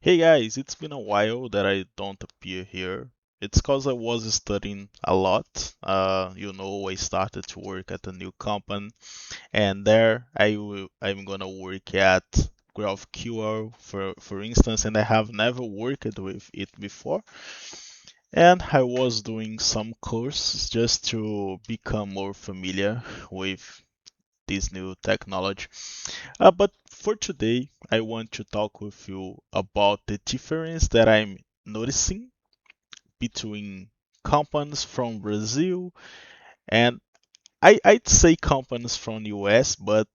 Hey guys, it's been a while that I don't appear here. It's cause I was studying a lot. I started to work at a new company, and there I'm gonna work at GraphQL for instance, and I have never worked with it before. And I was doing some courses just to become more familiar with this new technology. But for today, I want to talk with you about the difference that I'm noticing between companies from Brazil and I'd say companies from US, but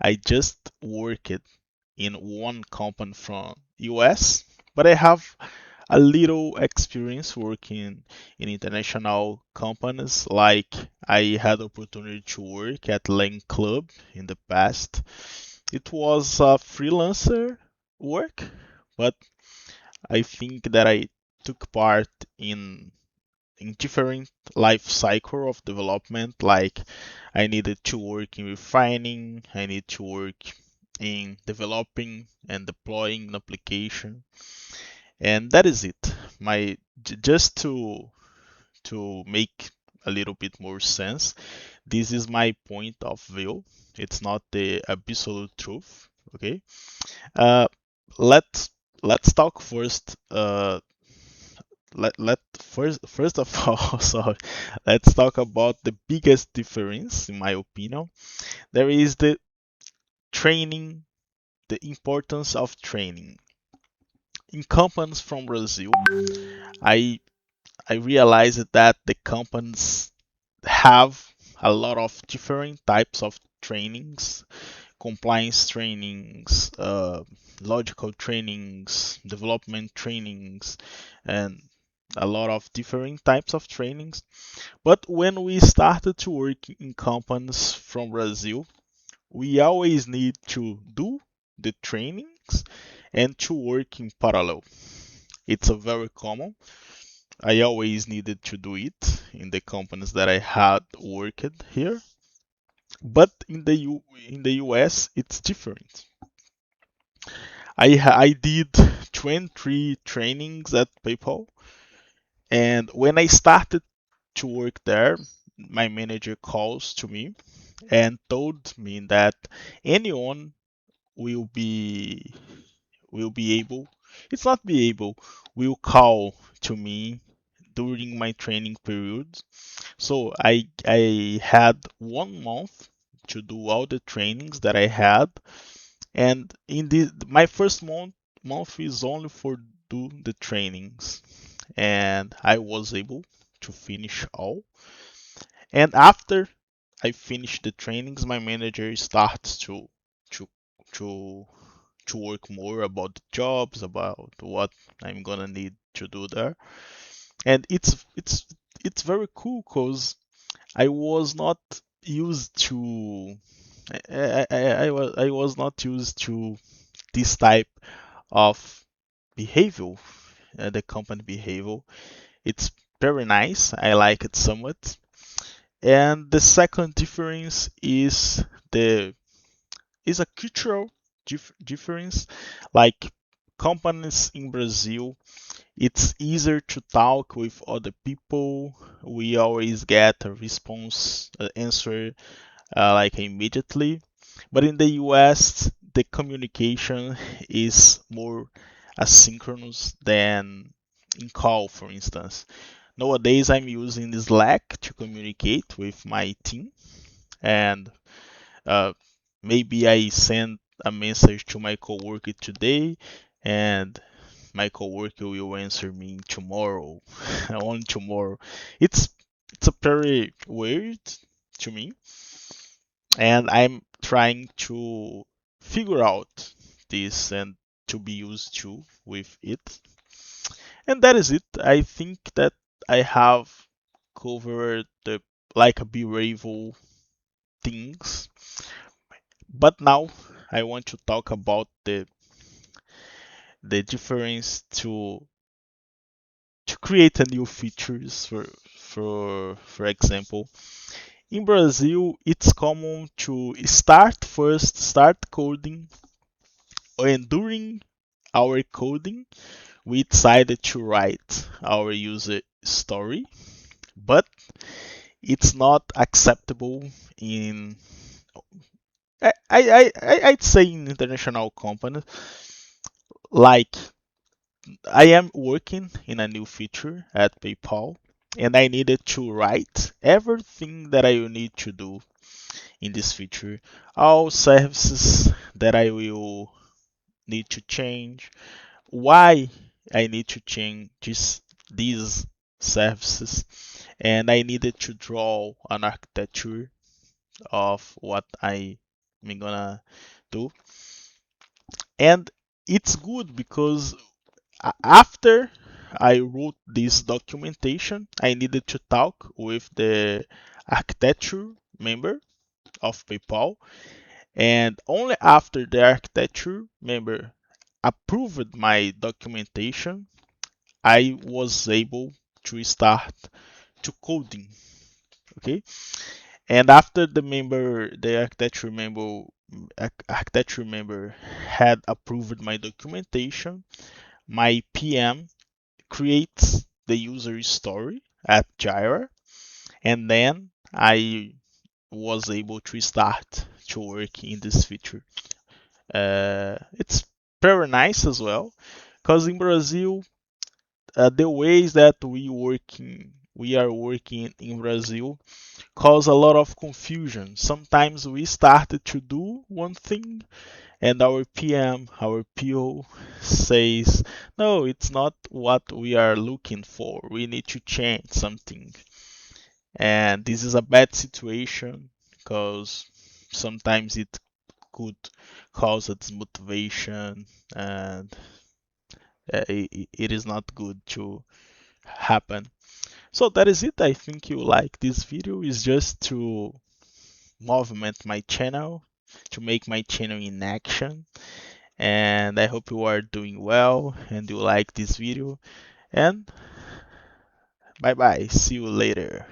I just worked in one company from US, but I have a little experience working in international companies. Like I had opportunity to work at Lane Club in the past. It was a freelancer work, but I think that I took part in different life cycle of development. Like I needed to work in refining, I need to work in developing and deploying an application, and that is it. Just to make a little bit more sense, this is my point of view. It's not the absolute truth. Okay. Uh, let's let's talk first. Let first of all, sorry, let's talk about the biggest difference, in my opinion. There is the training, the importance of training. In companies from Brazil, I I realized that the companies have a lot of different types of trainings, compliance trainings, logical trainings, development trainings, and a lot of different types of trainings. But when we started to work in companies from Brazil, we always need to do the trainings and to work in parallel. It's a very common. I always needed to do it in the companies that I had worked here. But in the US, it's different. I did 23 trainings at PayPal, and when I started to work there, my manager calls to me and told me that anyone will be will be able, it's not be able, will call to me during my training period. So I had 1 month to do all the trainings that I had, and in the my first month is only for do the trainings, and I was able to finish all. And after I finish the trainings, my manager starts to to to work more about the jobs, about what I'm gonna need to do there. And it's very cool because I was not used to I was not used to this type of behavior, the company behavior. It's very nice. I like it somewhat. And the second difference the is a cultural difference. Like companies in Brazil, it's easier to talk with other people. We always get a response answer like immediately. But in the US, the communication is more asynchronous than in call, for instance. Nowadays, I'm using Slack to communicate with my team, and uh, maybe I send a message to my coworker today, and my coworker will answer me tomorrow, on tomorrow. It's it's a very weird to me, and I'm trying to figure out this and to be used to with it. And that is it. I think that I have covered the like a behavioral things. But now I want to talk about the difference to create a new features for example. In Brazil, it's common to start coding and during our coding, we decided to write our user story, but it's not acceptable in I'd say in international companies. Like I am working in a new feature at PayPal, and I needed to write everything that I will need to do in this feature, all services that I will need to change, why I need to change these services, and I needed to draw an architecture of what I'm gonna do. And it's good because after I wrote this documentation, I needed to talk with the architecture member of PayPal, and only after the architecture member approved my documentation, I was able to start to coding. Okay, and after the architecture member had approved my documentation, my PM creates the user story at Jira, and then I was able to start to work in this feature. It's very nice as well, because in Brazil, the ways that we are working in Brazil cause a lot of confusion. Sometimes we started to do one thing and our PM, our PO says, no, it's not what we are looking for. We need to change something. And this is a bad situation because sometimes it could cause a dismotivation, and it is not good to happen. So that is it. I think you like this video. Is just to movement my channel, to make my channel in action. And I hope you are doing well and you like this video. And bye bye. See you later.